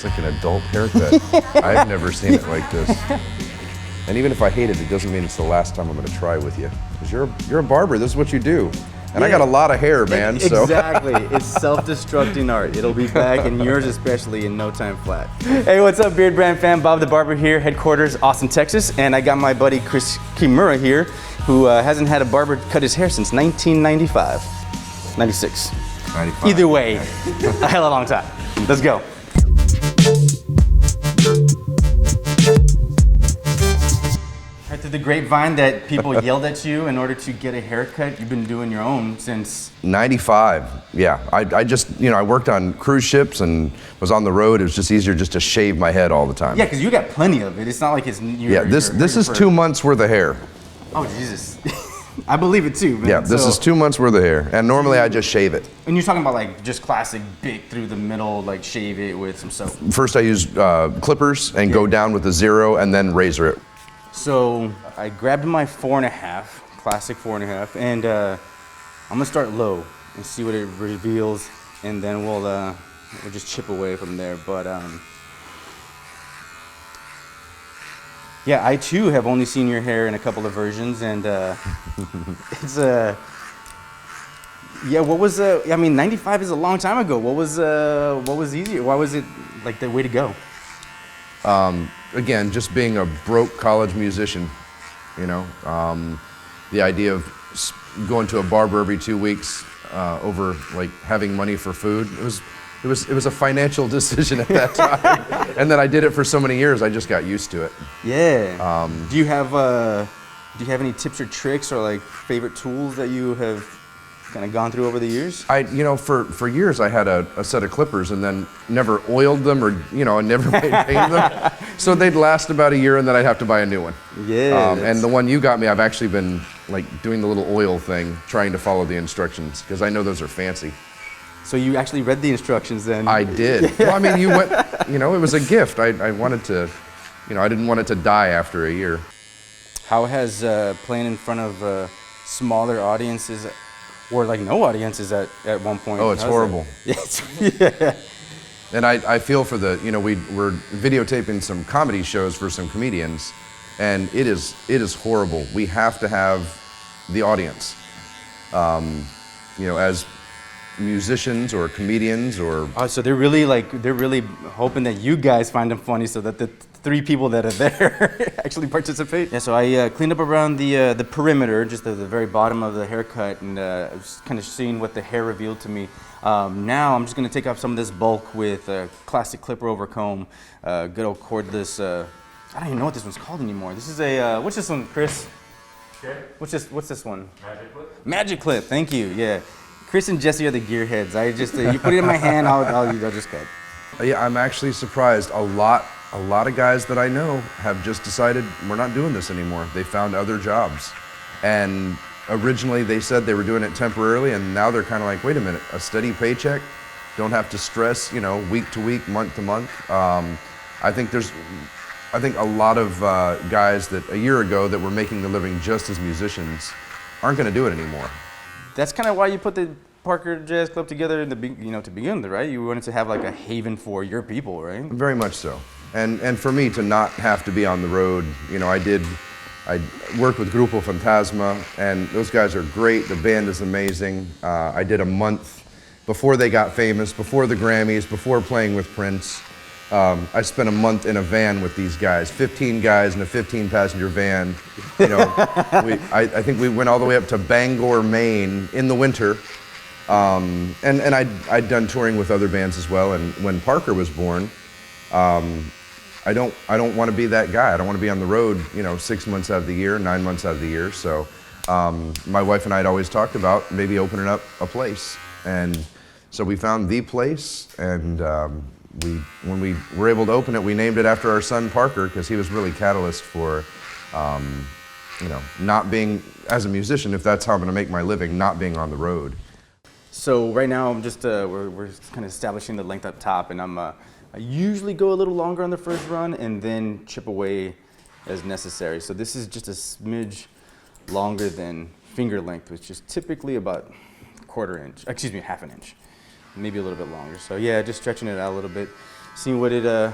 It's like an adult haircut. I've never seen it like this. And even if I hate it, it doesn't mean it's the last time I'm going to try with you. Because you're a barber. This is what you do. And I got a lot of hair, man. So. Exactly. It's self-destructing art. It'll be back, and yours especially, in no time flat. Hey, what's up, Beardbrand fam? Bob the Barber here, headquarters, Austin, Texas. And I got my buddy Chris Kimura here, who hasn't had a barber cut his hair since 1995. 96. 95. Either way, a hell of a long time. Let's go. Right through the grapevine that people yelled at you in order to get a haircut. You've been doing your own since 95. Yeah, I just, I worked on cruise ships and was on the road. It was just easier just to shave my head all the time. Yeah, because you got plenty of it. It's not like it's this is 2 months worth of hair. Oh Jesus, I believe it too, man. Yeah, this is 2 months worth of hair, and normally I just shave it. And you're talking about like just classic bit through the middle, like shave it with some soap. First I use clippers and go down with a 0 and then razor it. So I grabbed my 4.5, classic 4.5, and I'm gonna start low and see what it reveals, and then we'll just chip away from there. But yeah, I too have only seen your hair in a couple of versions, and it's yeah. What was I mean, 95 is a long time ago. What was easier? Why was it like the way to go? Again, just being a broke college musician, the idea of going to a barber every 2 weeks over like having money for food. It was a financial decision at that time, and then I did it for so many years. I just got used to it. Yeah. Do you have any tips or tricks or like favorite tools that you have kind of gone through over the years? For years I had a set of clippers and then never oiled them or I never maintained them. So they'd last about a year and then I'd have to buy a new one. Yeah. And the one you got me, I've actually been like doing the little oil thing, trying to follow the instructions because I know those are fancy. So you actually read the instructions then? I did. Well, I mean, you went, it was a gift. I wanted to, I didn't want it to die after a year. How has playing in front of smaller audiences or like no audiences at one point? Oh, it's horrible. Yeah. And I feel for we're videotaping some comedy shows for some comedians, and it is horrible. We have to have the audience, as musicians or comedians or. Oh, so they're really hoping that you guys find them funny so that the 3 people that are there actually participate. Yeah, so I cleaned up around the perimeter, just the very bottom of the haircut, and I was kind of seeing what the hair revealed to me. Now I'm just gonna take off some of this bulk with a classic clipper over comb, good old cordless. I don't even know what this one's called anymore. This is a what's this one, Chris? Okay. What's this one? Magic clip. Magic clip. Thank you. Yeah. Chris and Jesse are the gearheads. I just you put it in my hand, I'll just cut. Yeah, I'm actually surprised. A lot of guys that I know have just decided we're not doing this anymore. They found other jobs, and originally they said they were doing it temporarily, and now they're kind of like, wait a minute, a steady paycheck, don't have to stress, week to week, month to month. I think a lot of guys that a year ago that were making the living just as musicians aren't going to do it anymore. That's kind of why you put the Parker Jazz Club together to begin with, right? You wanted to have like a haven for your people, right? Very much so. And for me to not have to be on the road, I worked with Grupo Fantasma, and those guys are great. The band is amazing. I did a month before they got famous, before the Grammys, before playing with Prince. I spent a month in a van with these guys, 15 guys in a 15-passenger van. I think we went all the way up to Bangor, Maine in the winter. And I'd done touring with other bands as well. And when Parker was born, I don't want to be that guy. I don't want to be on the road, 6 months out of the year, 9 months out of the year. So my wife and I had always talked about maybe opening up a place. And so we found the place, and when we were able to open it, we named it after our son Parker because he was really catalyst for, not being, as a musician, if that's how I'm going to make my living, not being on the road. So right now I'm just we're kind of establishing the length up top, and I usually go a little longer on the first run and then chip away as necessary. So this is just a smidge longer than finger length, which is typically about half an inch, maybe a little bit longer. So yeah, just stretching it out a little bit. seeing what it, I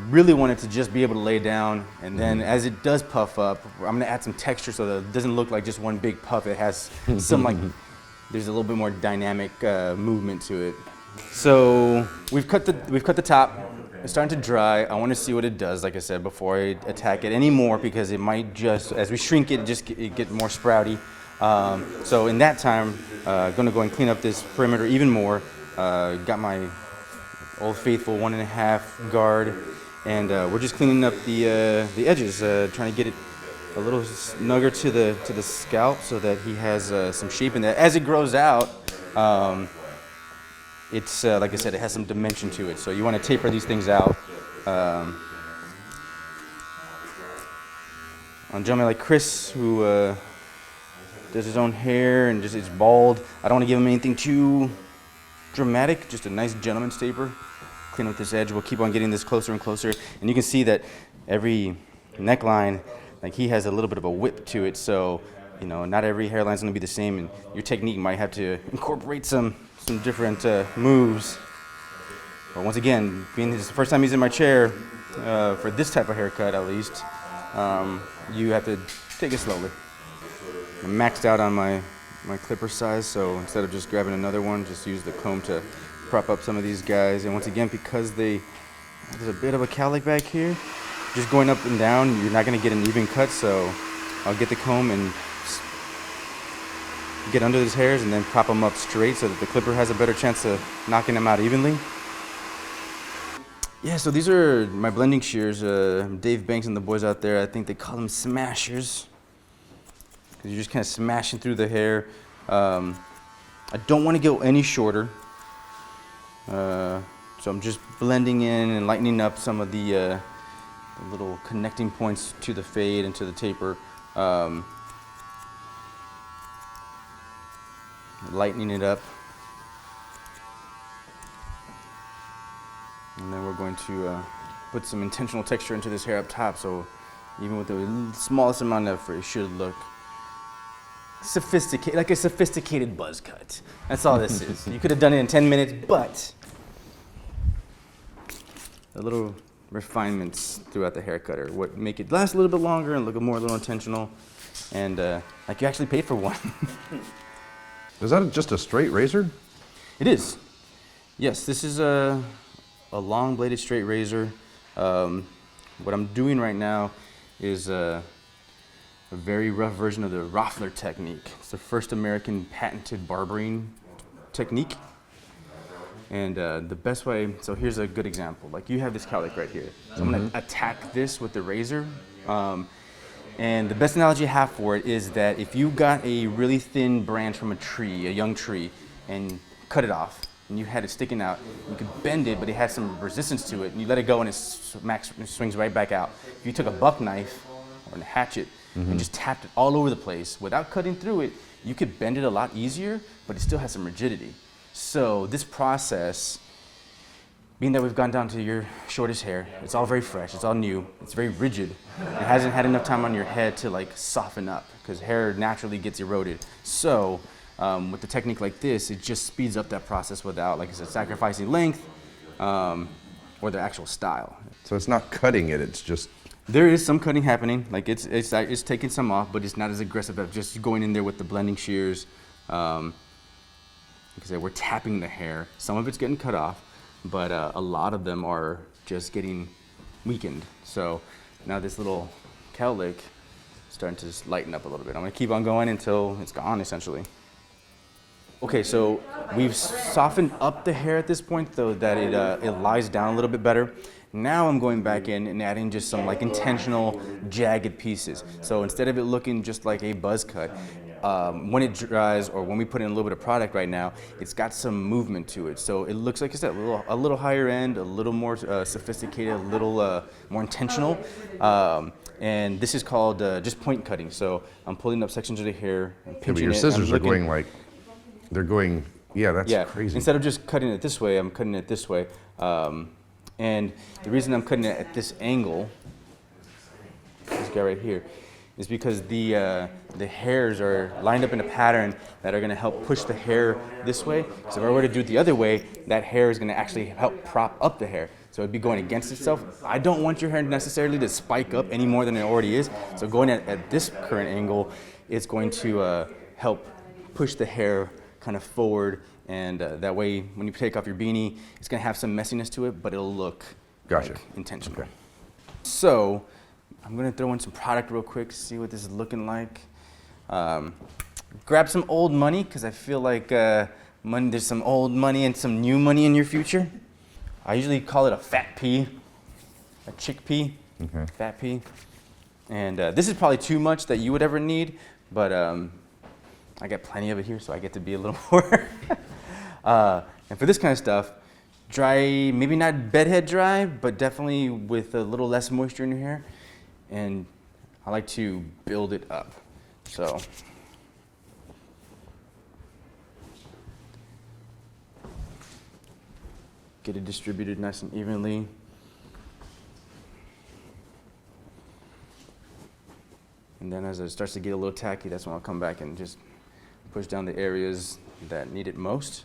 really want it to just be able to lay down, and then as it does puff up, I'm gonna add some texture so that it doesn't look like just one big puff. It has some like, there's a little bit more dynamic movement to it. So we've cut the top. It's starting to dry. I want to see what it does, like I said, before I attack it anymore, because it might just, as we shrink it, just get more sprouty. So in that time, gonna go and clean up this perimeter even more. Got my old faithful 1.5 guard, and we're just cleaning up the edges, trying to get it a little snugger to the scalp so that he has some shape in that. As it grows out, it's like I said, it has some dimension to it. So you want to taper these things out. On a gentleman like Chris, who does his own hair and just is bald, I don't want to give him anything too dramatic. Just a nice gentleman's taper. Clean up this edge. We'll keep on getting this closer and closer, and you can see that every neckline, like he has a little bit of a whip to it. So you know, not every hairline is going to be the same, and your technique might have to incorporate some different moves. But once again, being this is the first time he's in my chair, for this type of haircut at least, you have to take it slowly. I'm maxed out on my clipper size, so instead of just grabbing another one, just use the comb to prop up some of these guys. And once again, because there's a bit of a cowlick back here, just going up and down, you're not going to get an even cut, so I'll get the comb and get under these hairs and then prop them up straight so that the clipper has a better chance of knocking them out evenly. Yeah, so these are my blending shears. Dave Banks and the boys out there, I think they call them smashers, because you're just kind of smashing through the hair. I don't want to go any shorter, so I'm just blending in and lightening up some of the little connecting points to the fade and to the taper. Lightening it up, and then we're going to put some intentional texture into this hair up top, so even with the smallest amount of effort, it should look sophisticated, like a sophisticated buzz cut. That's all this is. You could have done it in 10 minutes, but a little refinements throughout the haircut are what make it last a little bit longer and look a little intentional, and like you actually paid for one. Is that just a straight razor? It is. Yes, this is a long bladed straight razor. What I'm doing right now is a very rough version of the Roffler technique. It's the first American patented barbering technique. And the best way, so here's a good example. Like you have this cowlick right here. So I'm gonna attack this with the razor. And the best analogy I have for it is that if you got a really thin branch from a tree, a young tree, and cut it off, and you had it sticking out, you could bend it, but it has some resistance to it, and you let it go and it swings right back out. If you took a buck knife or a hatchet and just tapped it all over the place without cutting through it, you could bend it a lot easier, but it still has some rigidity. So this process, being that we've gone down to your shortest hair, it's all very fresh, it's all new, it's very rigid. It hasn't had enough time on your head to like soften up, because hair naturally gets eroded. So with the technique like this, it just speeds up that process without, like I said, sacrificing length or the actual style. So it's not cutting it, it's just... There is some cutting happening, like it's taking some off, but it's not as aggressive as just going in there with the blending shears. Like I said, we're tapping the hair. Some of it's getting cut off, but a lot of them are just getting weakened. So now this little cowlick is starting to just lighten up a little bit. I'm gonna keep on going until it's gone, essentially. Okay, so we've softened up the hair at this point, though, that it lies down a little bit better. Now I'm going back in and adding just some like intentional jagged pieces. So instead of it looking just like a buzz cut, when it dries or when we put in a little bit of product right now, it's got some movement to it. So it looks, like I said, a little higher end, a little more sophisticated, a little more intentional. And this is called just point cutting. So I'm pulling up sections of the hair and pinching it. But your scissors are going like, they're going, yeah, that's crazy. Instead of just cutting it this way, I'm cutting it this way. And the reason I'm cutting it at this angle, this guy right here, is because the hairs are lined up in a pattern that are going to help push the hair this way. So if I were to do it the other way, that hair is going to actually help prop up the hair. So it'd be going against itself. I don't want your hair necessarily to spike up any more than it already is. So going at this current angle, it's going to help push the hair kind of forward, and that way when you take off your beanie, it's going to have some messiness to it, but it'll look Gotcha. like intentional. Okay. So I'm going to throw in some product real quick, see what this is looking like. Grab some old money, because I feel like there's some old money and some new money in your future. I usually call it a fat pea, a chickpea, fat pea. And this is probably too much that you would ever need, but I got plenty of it here, so I get to be a little more. And for this kind of stuff, dry, maybe not bedhead dry, but definitely with a little less moisture in your hair. And I like to build it up. So get it distributed nice and evenly. And then as it starts to get a little tacky, that's when I'll come back and just push down the areas that need it most.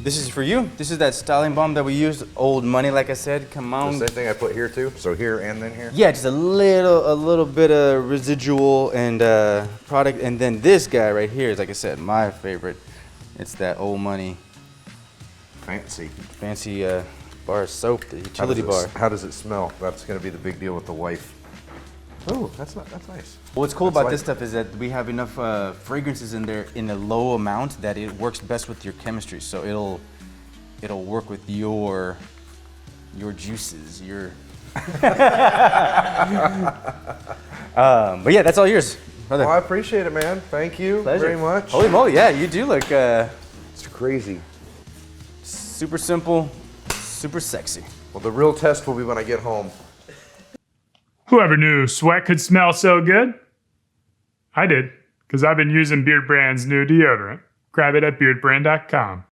This is for you. This is that styling balm that we used, old money, like I said. Come on. The same thing I put here too? So here and then here? Yeah, just a little bit of residual and product. And then this guy right here is, like I said, my favorite. It's that old money. Fancy Bar soap, the utility bar. How does it smell? That's going to be the big deal with the wife. Oh, that's nice. What's cool about this stuff is that we have enough fragrances in there in a low amount that it works best with your chemistry. So it'll work with your juices, your. But yeah, that's all yours, brother. Well, I appreciate it, man. Thank you very much. Holy moly, yeah, you do look. It's crazy. Super simple, super sexy. Well, the real test will be when I get home. Whoever knew sweat could smell so good? I did, because I've been using Beardbrand's new deodorant. Grab it at beardbrand.com.